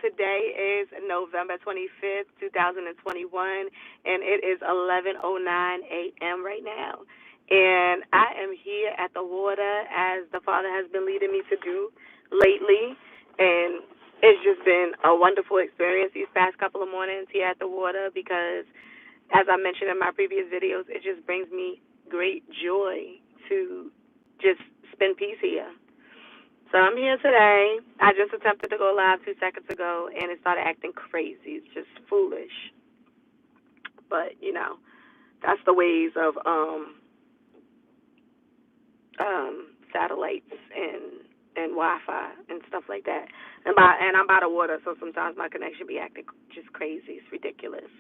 today is November 25th, 2021, and it is 11:09 a.m. right now. And I am here at the water as the Father has been leading me to do lately. And it's just been a wonderful experience these past couple of mornings here at the water because, as I mentioned in my previous videos, it just brings me great joy to just spend peace here. So I'm here today. I just attempted to go live 2 seconds ago, and it started acting crazy. It's just foolish. But, that's the ways of satellites and Wi-Fi and stuff like that. And I'm by the water, so sometimes my connection be acting just crazy. It's ridiculous.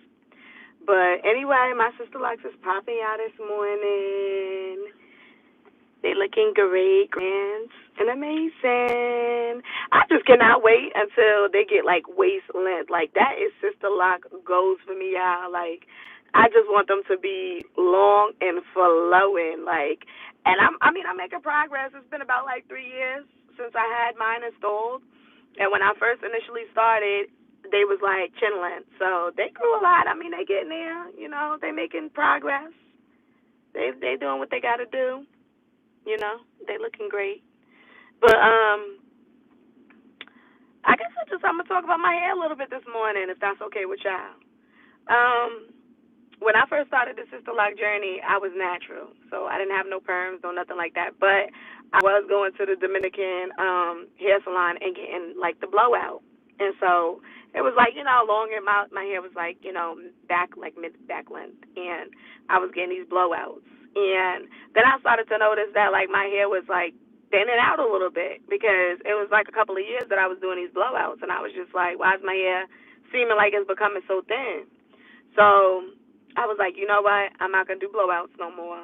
But anyway, my Sisterlocks is popping out this morning. They looking great, grand, and amazing. I just cannot wait until they get like waist length. Like that is Sisterlock goals for me, y'all. Like I just want them to be long and flowing. Like, and I'm making progress. It's been about like 3 years since I had mine installed, and when I first initially started, they was like chin length. So they grew a lot. I mean, they getting there. They making progress. They doing what they got to do. They looking great. But I guess I'm gonna talk about my hair a little bit this morning, if that's okay with y'all. When I first started the Sister Lock journey, I was natural, so I didn't have no perms, no nothing like that. But I was going to the Dominican hair salon and getting like the blowout, and so it was like longer. My hair was like back like mid back length, and I was getting these blowouts. And then I started to notice that like my hair was like thinning out a little bit because it was like a couple of years that I was doing these blowouts, and I was just like, why is my hair seeming like it's becoming so thin? So I was like, you know what? I'm not gonna do blowouts no more.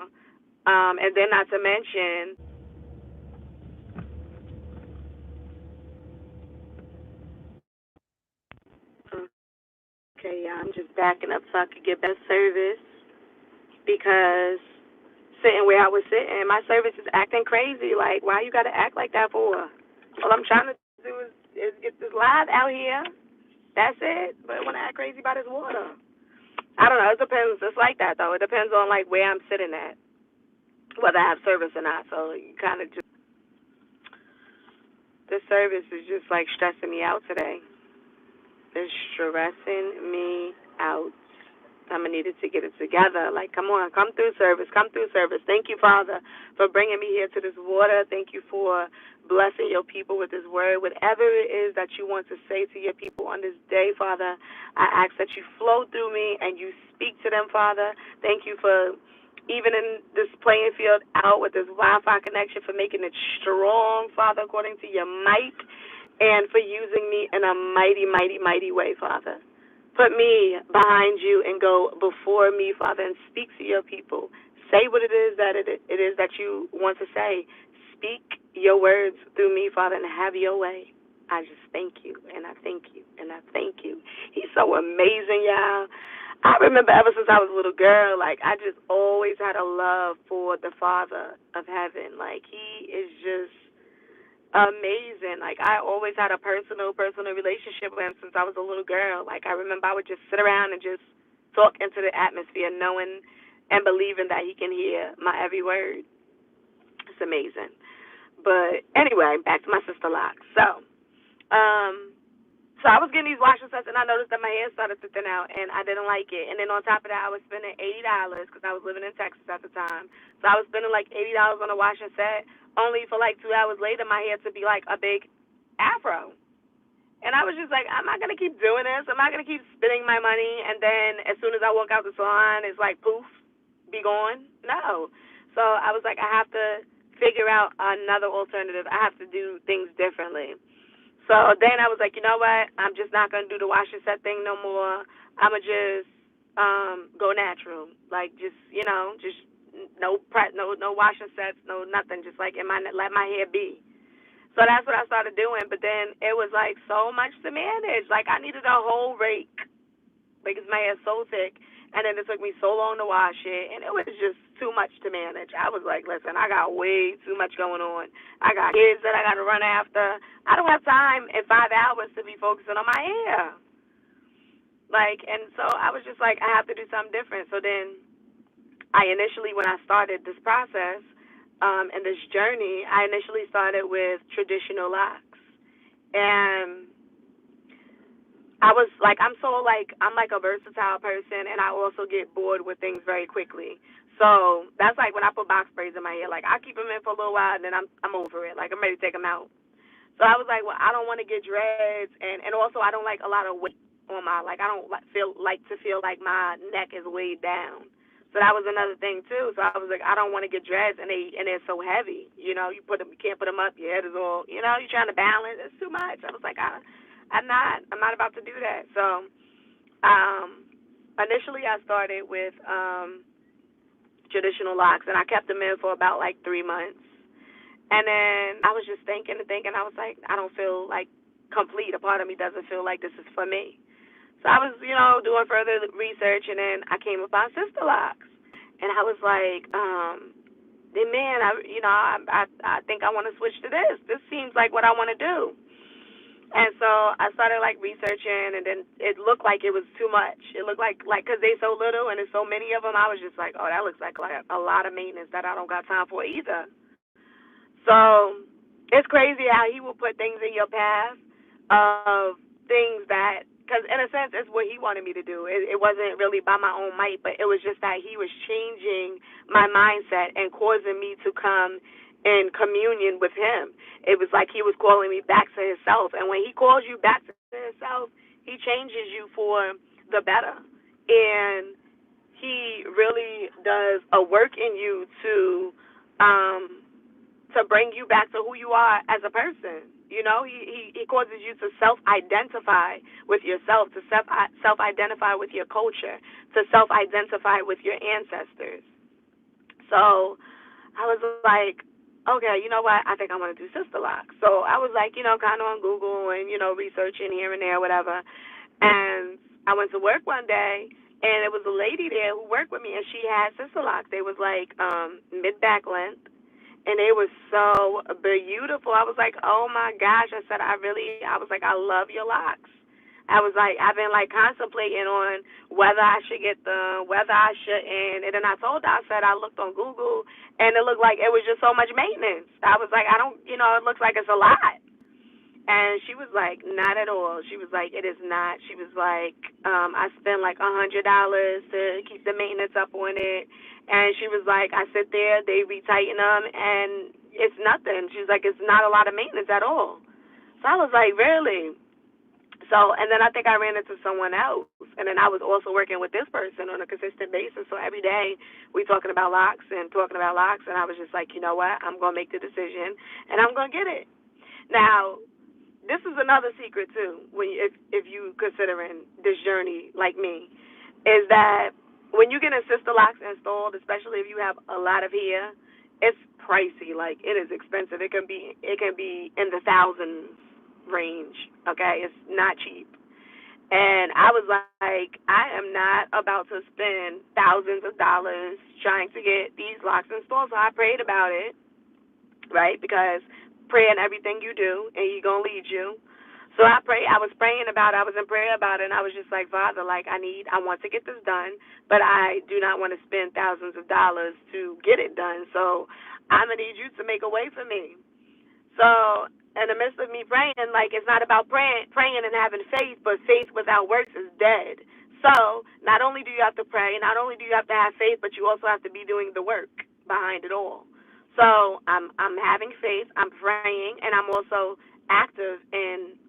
And then not to mention, okay, yeah, I'm just backing up so I could get best service because sitting where I was sitting, my service is acting crazy. Like, why you gotta act like that for? All I'm trying to do is get this live out here. That's it. But when I act crazy about this water, I don't know. It depends. It's like that though. It depends on like where I'm sitting at, whether I have service or not. So you kind of just this service is just like stressing me out today. It's stressing me out. I'm going to need it to get it together. Like, come on, come through service, come through service. Thank you, Father, for bringing me here to this water. Thank you for blessing your people with this word. Whatever it is that you want to say to your people on this day, Father, I ask that you flow through me and you speak to them, Father. Thank you for even in this playing field out with this Wi-Fi connection, for making it strong, Father, according to your might, and for using me in a mighty, mighty, mighty way, Father. Put me behind you and go before me, Father, and speak to your people. Say what it is that it is that you want to say. Speak your words through me, Father, and have your way. I just thank you, and I thank you, and I thank you. He's so amazing, y'all. I remember ever since I was a little girl, like, I just always had a love for the Father of heaven. Like, he is just amazing. Like I always had a personal relationship with him since I was a little girl. Like I remember I would just sit around and just talk into the atmosphere, knowing and believing that he can hear my every word. It's amazing. But anyway, back to my Sister Lock. So I was getting these washing sets, and I noticed that my hair started to thin out, and I didn't like it. And then on top of that, I was spending $80 because I was living in Texas at the time. So I was spending like $80 on a washing set, only for like 2 hours later, my hair to be like a big afro. And I was just like, I'm not gonna keep doing this. I'm not gonna keep spending my money, and then as soon as I walk out the salon, it's like poof, be gone. No. So I was like, I have to figure out another alternative. I have to do things differently. So then I was like, you know what? I'm just not gonna do the washing set thing no more. I'ma just go natural, like just just no washing sets, no nothing, just like let my hair be. So that's what I started doing. But then it was like so much to manage. Like I needed a whole rake because my hair's so thick, And then it took me so long to wash it, and it was just too much to manage. I was like, listen, I got way too much going on. I got kids that I got to run after. I don't have time in 5 hours to be focusing on my hair. Like, and so I was just like, I have to do something different. So then I initially, when I started this process and this journey, I initially started with traditional locks. And I was like, I'm like a versatile person, and I also get bored with things very quickly. So that's like when I put box braids in my hair. Like I keep them in for a little while, and then I'm over it. Like I'm ready to take them out. So I was like, well, I don't want to get dreads, and also I don't like a lot of weight on my I don't feel like my neck is weighed down. So that was another thing too. So I was like, I don't want to get dreads, and they're so heavy. You know, you can't put them up. Your head is all, you're trying to balance. It's too much. I was like, I'm not about to do that. So initially I started with traditional locks, and I kept them in for about like 3 months. And then I was just thinking and thinking. I was like, I don't feel like complete. A part of me doesn't feel like this is for me. So I was, doing further research, and then I came upon Sisterlocks, and I was like, then man, I think I want to switch to this. This seems like what I want to do. And so I started like researching, and then it looked like it was too much. It looked like because they so little and there's so many of them, I was just like, oh, that looks like a lot of maintenance that I don't got time for either. So it's crazy how he will put things in your path of things that, because in a sense, it's what he wanted me to do. It wasn't really by my own might, but it was just that he was changing my mindset and causing me to come in communion with him. It was like he was calling me back to himself. And when he calls you back to himself, he changes you for the better. And he really does a work in you to bring you back to who you are as a person. He causes you to self-identify with yourself, to self-identify with your culture, to self-identify with your ancestors. So I was like, okay, you know what? I think I want to do Sisterlocks. So I was like, kind of on Google and, researching here and there, whatever. And I went to work one day, and there was a lady there who worked with me, and she had Sisterlocks. They was like mid-back length, and they were so beautiful. I was like, oh my gosh. I said, I love your locks. I was like, I've been like contemplating on whether I should get them, whether I shouldn't. And then I told her, I said, I looked on Google, and it looked like it was just so much maintenance. I was like, it looks like it's a lot. And she was like, not at all. She was like, it is not. She was like, I spend like $100 to keep the maintenance up on it. And she was like, I sit there, they retighten them, and it's nothing. She was like, it's not a lot of maintenance at all. So I was like, really? So, and then I think I ran into someone else, and then I was also working with this person on a consistent basis. So every day we talking about locks, and I was just like, you know what? I'm going to make the decision, and I'm going to get it. Now, this is another secret too, if you considering this journey like me, is that when you get a Sisterlocks installed, especially if you have a lot of hair, it's pricey. Like it is expensive. It can be in the thousands range. Okay, it's not cheap. And I was like, I am not about to spend thousands of dollars trying to get these locks installed. So I prayed about it, right? Because prayer in everything you do, and He's gonna lead you. So I was praying about it. I was in prayer about it, and I was just like, Father, like I want to get this done, but I do not want to spend thousands of dollars to get it done. So I'm gonna need you to make a way for me. So in the midst of me praying, like it's not about praying and having faith, but faith without works is dead. So not only do you have to pray, not only do you have to have faith, but you also have to be doing the work behind it all. So I'm having faith, I'm praying, and I'm also active in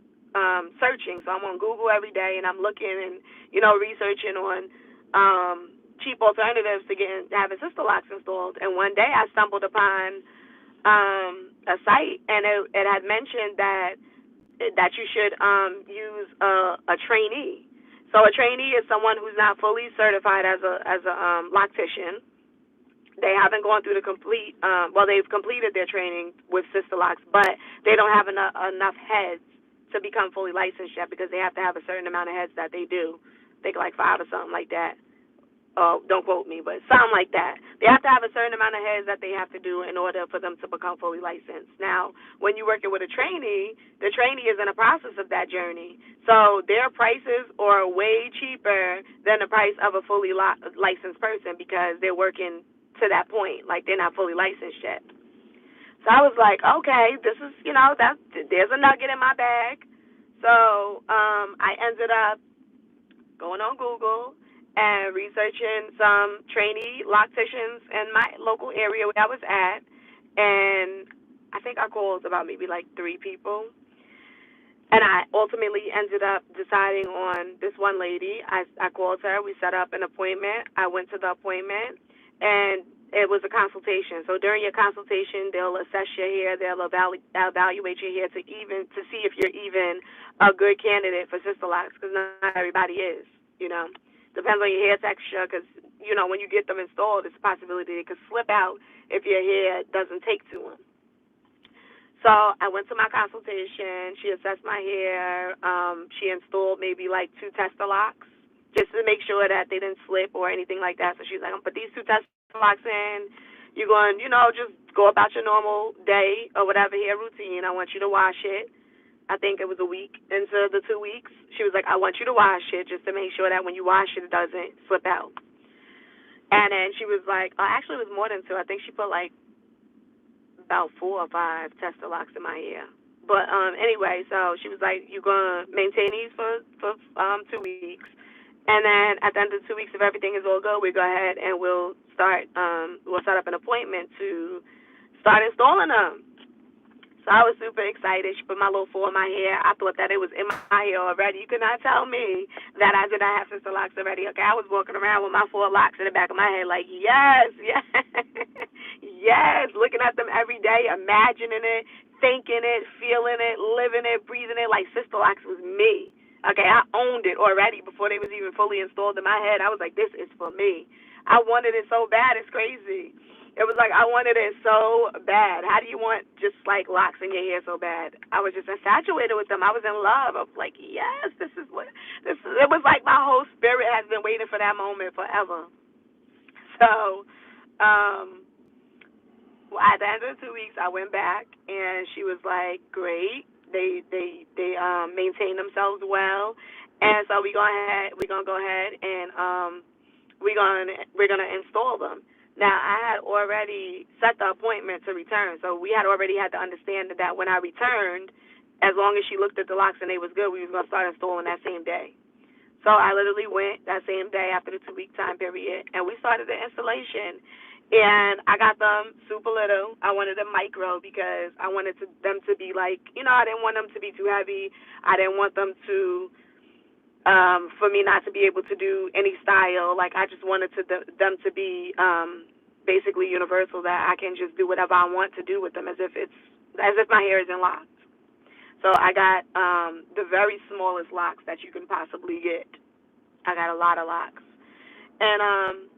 searching. So I'm on Google every day, and I'm looking and researching on cheap alternatives to having Sisterlocks installed. And one day I stumbled upon a site, and it had mentioned that you should use a trainee. So a trainee is someone who's not fully certified as a loctician. They haven't gone through the complete, they've completed their training with Sisterlocks, but they don't have enough heads to become fully licensed yet, because they have to have a certain amount of heads that they do. I think like 5 or something like that. Oh, don't quote me, but something like that. They have to have a certain amount of heads that they have to do in order for them to become fully licensed. Now, when you're working with a trainee, the trainee is in the process of that journey. So their prices are way cheaper than the price of a fully licensed person because they're working to that point. Like, they're not fully licensed yet. So I was like, okay, this is, there's a nugget in my bag. So I ended up going on Google and researching some trainee locticians in my local area where I was at. And I think I called about maybe like 3 people. And I ultimately ended up deciding on this one lady. I called her. We set up an appointment. I went to the appointment, and it was a consultation. So during your consultation, they'll assess your hair. They'll evaluate your hair to see if you're even a good candidate for Sisterlocks, because not everybody is. Depends on your hair texture, because when you get them installed, it's a possibility it could slip out if your hair doesn't take to them. So I went to my consultation. She assessed my hair. She installed maybe like 2 Sisterlocks just to make sure that they didn't slip or anything like that. So she's like, I'm going to put these 2 Sisterlocks in. You're going, just go about your normal day or whatever hair routine. I want you to wash it. I think it was a week into the 2 weeks. She was like, I want you to wash it just to make sure that when you wash it, it doesn't slip out. And then she was like, actually, it was more than 2. I think she put like about 4 or 5 Sisterlocks in my hair. But anyway, so she was like, you're going to maintain these for 2 weeks. And then at the end of the 2 weeks, if everything is all good, we go ahead and we'll set up an appointment to start installing them. So I was super excited. She put my little 4 in my hair. I thought that it was in my hair already. You could not tell me that I did not have Sisterlocks already. Okay, I was walking around with my 4 locks in the back of my head like, yes, yes, yes, looking at them every day, imagining it, thinking it, feeling it, living it, breathing it like Sisterlocks was me. Okay, I owned it already before they was even fully installed in my head. I was like, this is for me. I wanted it so bad, it's crazy. It was like I wanted it so bad. How do you want just like locks in your hair so bad? I was just infatuated with them. I was in love. I was like, yes, this is what this is. It was like my whole spirit has been waiting for that moment forever. So, at the end of the 2 weeks, I went back and she was like, great. They maintain themselves well, and so we're gonna go ahead and we're gonna install them. Now, I had already set the appointment to return, so we had already had to understand that when I returned, as long as she looked at the locks and they was good, we was going to start installing that same day. So I literally went that same day after the 2-week time period, and we started the installation. And I got them super little. I wanted them micro because I wanted them to be like, I didn't want them to be too heavy. I didn't want them to for me not to be able to do any style. Like, I just wanted them to be basically universal, that I can just do whatever I want to do with them as if my hair isn't locked. So I got the very smallest locks that you can possibly get. I got a lot of locks. And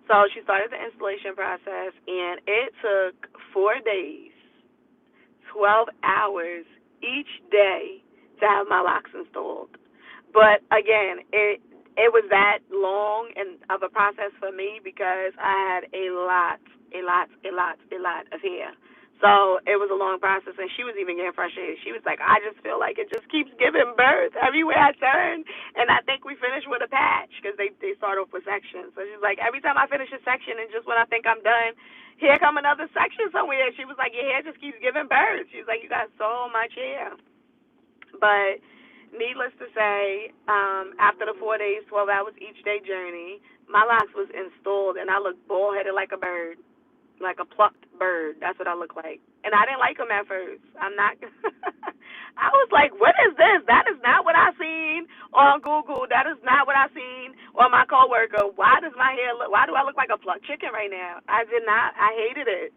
so she started the installation process, and it took 4 days, 12 hours each day to have my locks installed. But again, it was that long and of a process for me because I had a lot of hair. So it was a long process, and she was even getting frustrated. She was like, I just feel like it just keeps giving birth everywhere I turn. And I think we finished with a patch because they start off with sections. So she's like, every time I finish a section and just when I think I'm done, here come another section somewhere. She was like, your hair just keeps giving birth. She was like, you got so much hair. But needless to say, after the 4 days, 12 hours each day journey, my locks was installed, and I looked bald-headed like a bird, like a plucked bird. That's what I look like. And I didn't like them at first. I'm not. I was like, what is this? That is not what I seen on Google. That is not what I seen on my coworker. Why does my hair look? Why do I look like a plucked chicken right now? I did not. I hated it.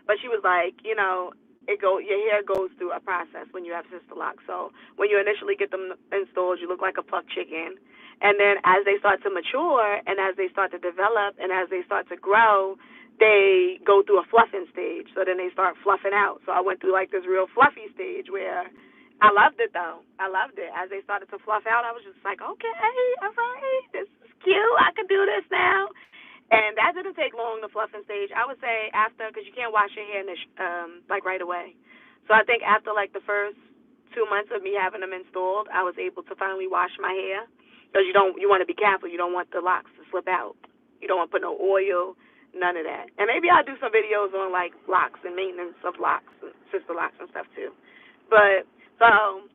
But she was like, your hair goes through a process when you have Sisterlocks. So when you initially get them installed, you look like a plucked chicken. And then as they start to mature and as they start to develop and as they start to grow, they go through a fluffing stage. So then they start fluffing out. So I went through like this real fluffy stage where I loved it, though. I loved it. As they started to fluff out, I was just like, okay, all right, this is cute. I could do this now. And that didn't take long, the fluffing stage. I would say after, because you can't wash your hair in the like right away. So I think after like the first 2 months of me having them installed, I was able to finally wash my hair. Because you want to be careful. You don't want the locks to slip out. You don't want to put no oil, none of that. And maybe I'll do some videos on like locks and maintenance of locks, and sister locks and stuff too. But so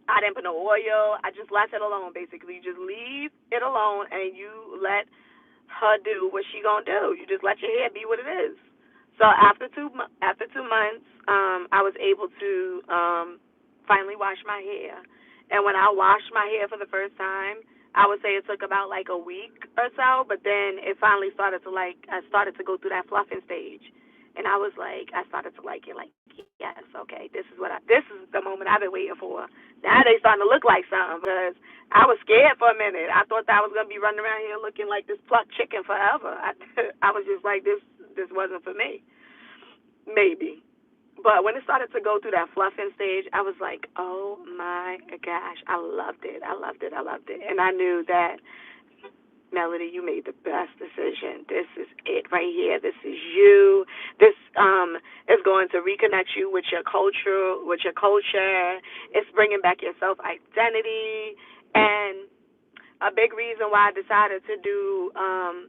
I didn't put no oil. I just left it alone. Basically, you just leave it alone and you let her do what she gonna do. You just let your hair be what it is. So after 2 months, I was able to finally wash my hair. And when I washed my hair for the first time, I would say it took about like a week or so. But then it finally started to I started to go through that fluffing stage, and I started to like it. Like, yes, okay, this is the moment I've been waiting for. Now they starting to look like something because I was scared for a minute. I thought that I was gonna be running around here looking like this plucked chicken forever. I was just like, this wasn't for me. Maybe. But when it started to go through that fluffing stage, I was like, oh my gosh, I loved it. I loved it. I loved it. And I knew that, Melody, you made the best decision. This is it right here. This is you. This is going to reconnect you with your culture, It's bringing back your self identity. And a big reason why I decided to do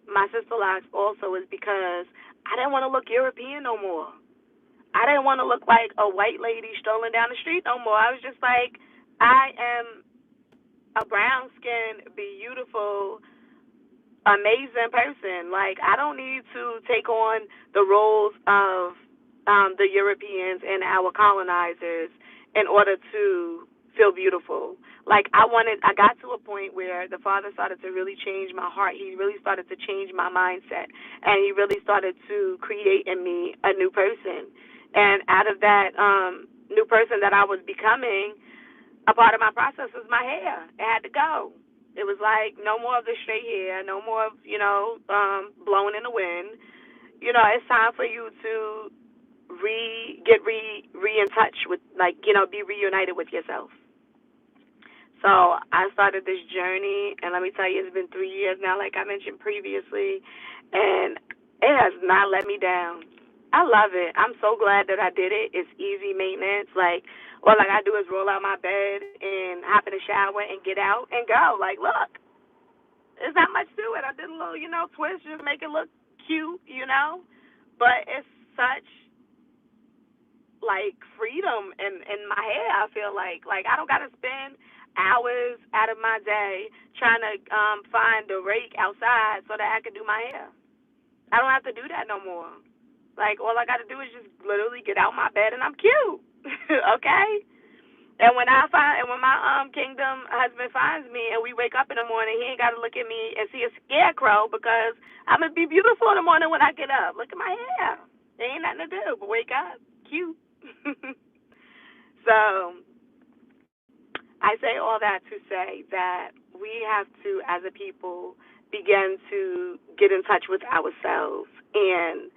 my sister locks also is because I didn't want to look European no more. I didn't want to look like a white lady strolling down the street no more. I was just like, I am a brown skinned, beautiful, amazing person. Like, I don't need to take on the roles of the Europeans and our colonizers in order to feel beautiful. Like, I got to a point where the Father started to really change my heart. He really started to change my mindset, and He really started to create in me a new person. And out of that new person that I was becoming, a part of my process was my hair. It had to go. It was like no more of the straight hair, no more of, blowing in the wind. It's time for you to get re in touch with, be reunited with yourself. So I started this journey, and let me tell you, it's been 3 years now, like I mentioned previously, and it has not let me down. I love it. I'm so glad that I did it. It's easy maintenance. Like, all I gotta do is roll out my bed and hop in the shower and get out and go. Like, look, there's not much to it. I did a little, twist just to make it look cute. But it's such like freedom in my hair. I feel like I don't gotta spend hours out of my day trying to find the rake outside so that I can do my hair. I don't have to do that no more. Like, all I gotta do is just literally get out my bed and I'm cute. Okay? And when my kingdom husband finds me and we wake up in the morning, he ain't gotta look at me and see a scarecrow because I'm gonna be beautiful in the morning when I get up. Look at my hair. There ain't nothing to do but wake up. Cute. So I say all that to say that we have to, as a people, begin to get in touch with ourselves. And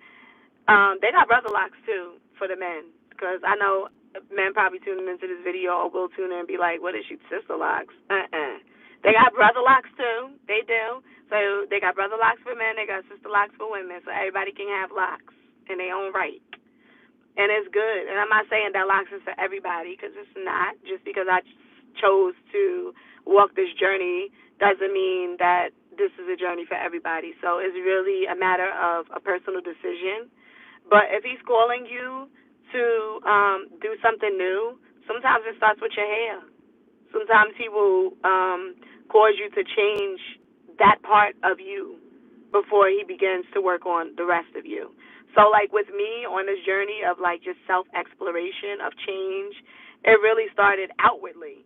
they got brother locks, too, for the men. Because I know men probably tuning into this video or will tune in and be like, what is she, sister locks? They got brother locks, too. They do. So they got brother locks for men. They got sister locks for women. So everybody can have locks in their own right. And it's good. And I'm not saying that locks is for everybody, because it's not. Just because I chose to walk this journey doesn't mean that this is a journey for everybody. So it's really a matter of a personal decision. But if he's calling you to do something new, sometimes it starts with your hair. Sometimes he will cause you to change that part of you before he begins to work on the rest of you. So, like with me on this journey of like just self-exploration, of change, it really started outwardly.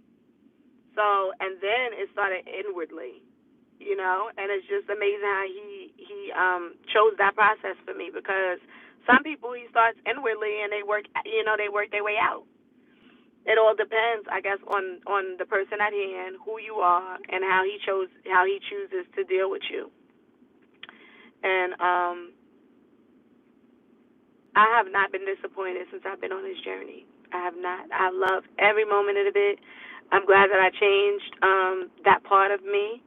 So, and then it started inwardly, and it's just amazing how he chose that process for me, because some people he starts inwardly and they work their way out. It all depends, I guess, on the person at hand, who you are, and how he chooses to deal with you. And I have not been disappointed since I've been on this journey. I have not. I love every moment of it. I'm glad that I changed that part of me,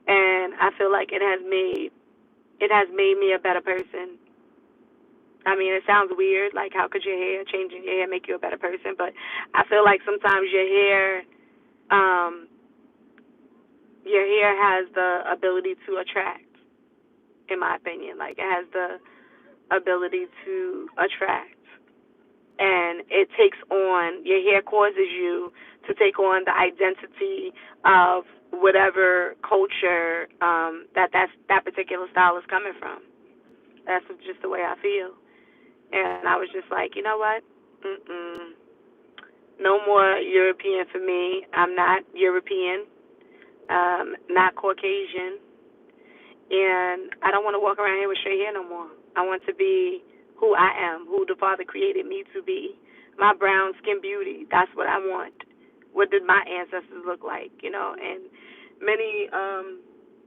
and I feel like it has made me a better person. I mean, it sounds weird, like how could changing your hair make you a better person? But I feel like sometimes um, your hair has the ability to attract, in my opinion. Like it has the ability to attract. And it takes on, your hair causes you to take on the identity of whatever culture that particular style is coming from. That's just the way I feel. And I was just like, you know what? Mm-mm. No more European for me. I'm not European, not Caucasian, and I don't want to walk around here with straight hair no more. I want to be who I am, who the Father created me to be. My brown skin beauty. That's what I want. What did my ancestors look like? And many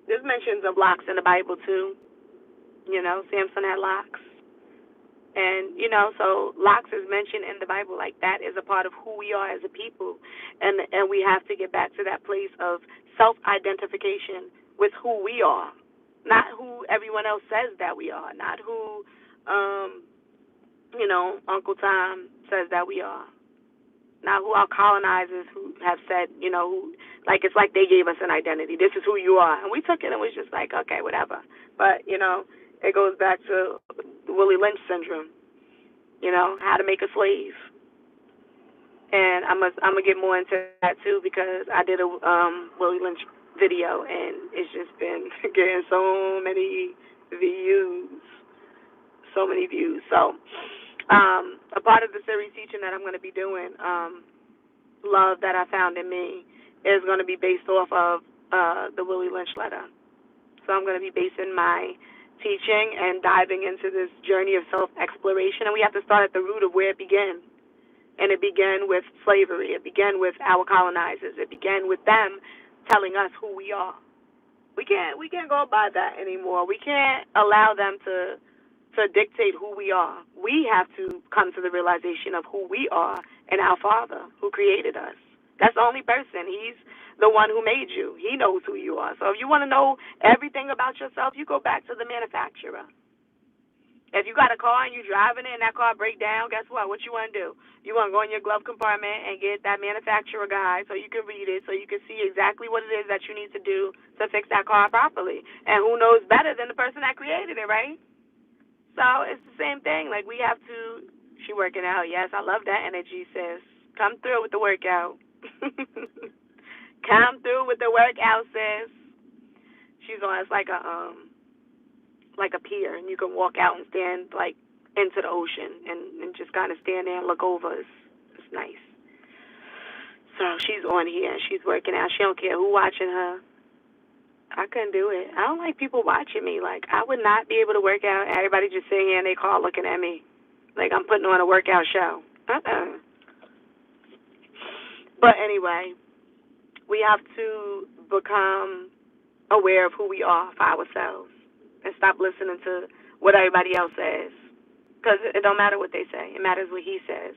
there's mentions of locks in the Bible too. Samson had locks. And so locks is mentioned in the Bible. Like that is a part of who we are as a people, and we have to get back to that place of self-identification with who we are, not who everyone else says that we are, not who, Uncle Tom says that we are, not who our colonizers who have said, like it's like they gave us an identity. This is who you are, and we took it and was just like, okay, whatever. But it goes back to Willie Lynch syndrome. How to make a slave. And I'm gonna get more into that too because I did a Willie Lynch video and it's just been getting so many views, so many views. So a part of the series teaching that I'm gonna be doing, Love That I Found in Me, is gonna be based off of the Willie Lynch letter. So I'm gonna be basing my teaching and diving into this journey of self-exploration, and we have to start at the root of where it began. And it began with slavery. It began with our colonizers. It began with them telling us who we are. We can't go by that anymore. We can't allow them to dictate who we are. We have to come to the realization of who we are and our Father who created us. That's the only person. He's the one who made you. He knows who you are. So if you want to know everything about yourself, you go back to the manufacturer. If you got a car and you're driving it and that car break down, guess what? What you want to do? You want to go in your glove compartment and get that manufacturer guide so you can read it, so you can see exactly what it is that you need to do to fix that car properly. And who knows better than the person that created it, right? So it's the same thing. Like we have to. She working out. Yes, I love that energy, sis. Come through with the workout. Come through with the workout, sis. She's on. It's like a pier, and you can walk out and stand like into the ocean and just kind of stand there and look over. It's nice. So she's on here. She's working out. She don't care who watching her. I couldn't do it. I don't like people watching me. Like I would not be able to work out. Everybody just sitting here in their car looking at me, like I'm putting on a workout show. But anyway, we have to become aware of who we are for ourselves and stop listening to what everybody else says. Because it don't matter what they say. It matters what he says.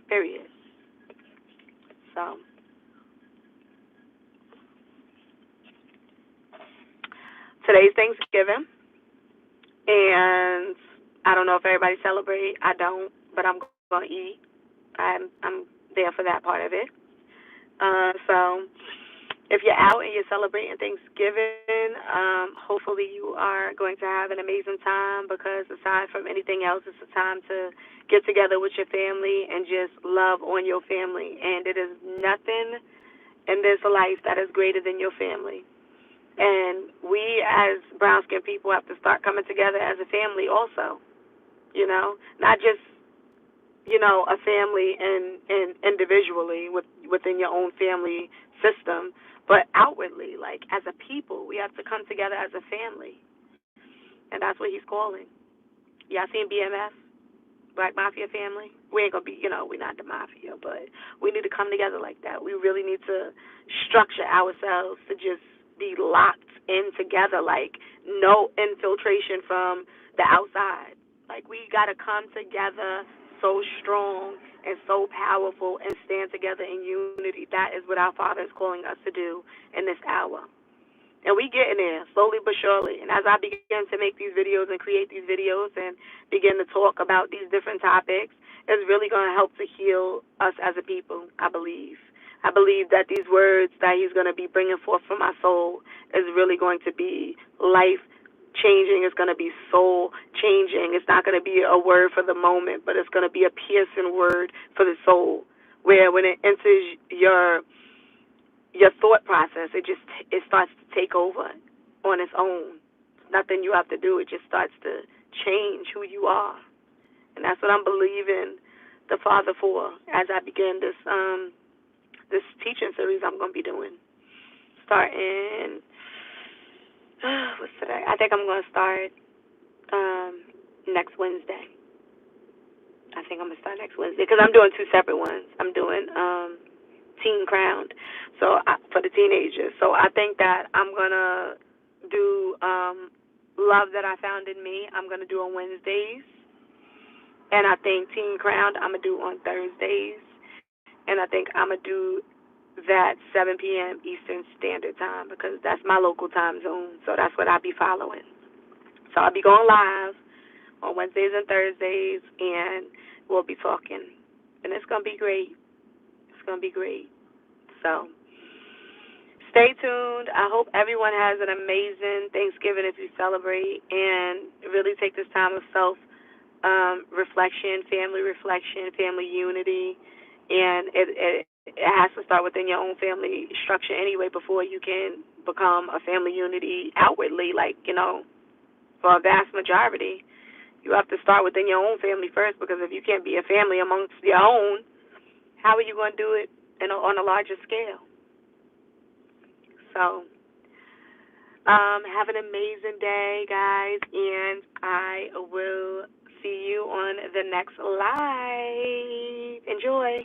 Period. So, today's Thanksgiving. And I don't know if everybody celebrate. I don't. But I'm going to eat. I'm there for that part of it. So if you're out and you're celebrating Thanksgiving, hopefully you are going to have an amazing time because aside from anything else, it's a time to get together with your family and just love on your family. And it is nothing in this life that is greater than your family. And we as brown skinned people have to start coming together as a family also, not just a family and individually within your own family system, but outwardly, like as a people, we have to come together as a family, and that's what he's calling. Y'all seen BMF, Black Mafia Family? We ain't gonna be, we're not the mafia, but we need to come together like that. We really need to structure ourselves to just be locked in together, like no infiltration from the outside. Like we gotta come together so strong and so powerful and stand together in unity. That is what our Father is calling us to do in this hour. And we getting there slowly but surely. And as I begin to make these videos and create these videos and begin to talk about these different topics, it's really going to help to heal us as a people, I believe. I believe that these words that he's going to be bringing forth from my soul is really going to be life changing. It's going to be soul changing. It's not going to be a word for the moment, but it's going to be a piercing word for the soul, where when it enters your thought process, it starts to take over on its own. Nothing you have to do. It just starts to change who you are, and that's what I'm believing the Father for as I begin this teaching series I'm going to be doing. Starting what's today? I think I'm going to start next Wednesday. I think I'm going to start next Wednesday because I'm doing two separate ones. I'm doing Teen Crowned, for the teenagers. So I think that I'm gonna do Love That I Found in Me. I'm gonna do on Wednesdays, and I think Teen Crowned I'm gonna do on Thursdays, and I think I'm gonna do that 7 p.m. Eastern Standard Time because that's my local time zone. So that's what I'll be following. So I'll be going live on Wednesdays and Thursdays, and we'll be talking, and it's gonna be great. It's gonna be great. So stay tuned. I hope everyone has an amazing Thanksgiving if you celebrate, and really take this time of self reflection, family unity, and it has to start within your own family structure anyway before you can become a family unity outwardly. Like, for a vast majority, you have to start within your own family first, because if you can't be a family amongst your own, how are you going to do it on a larger scale? So, have an amazing day, guys, and I will see you on the next live. Enjoy.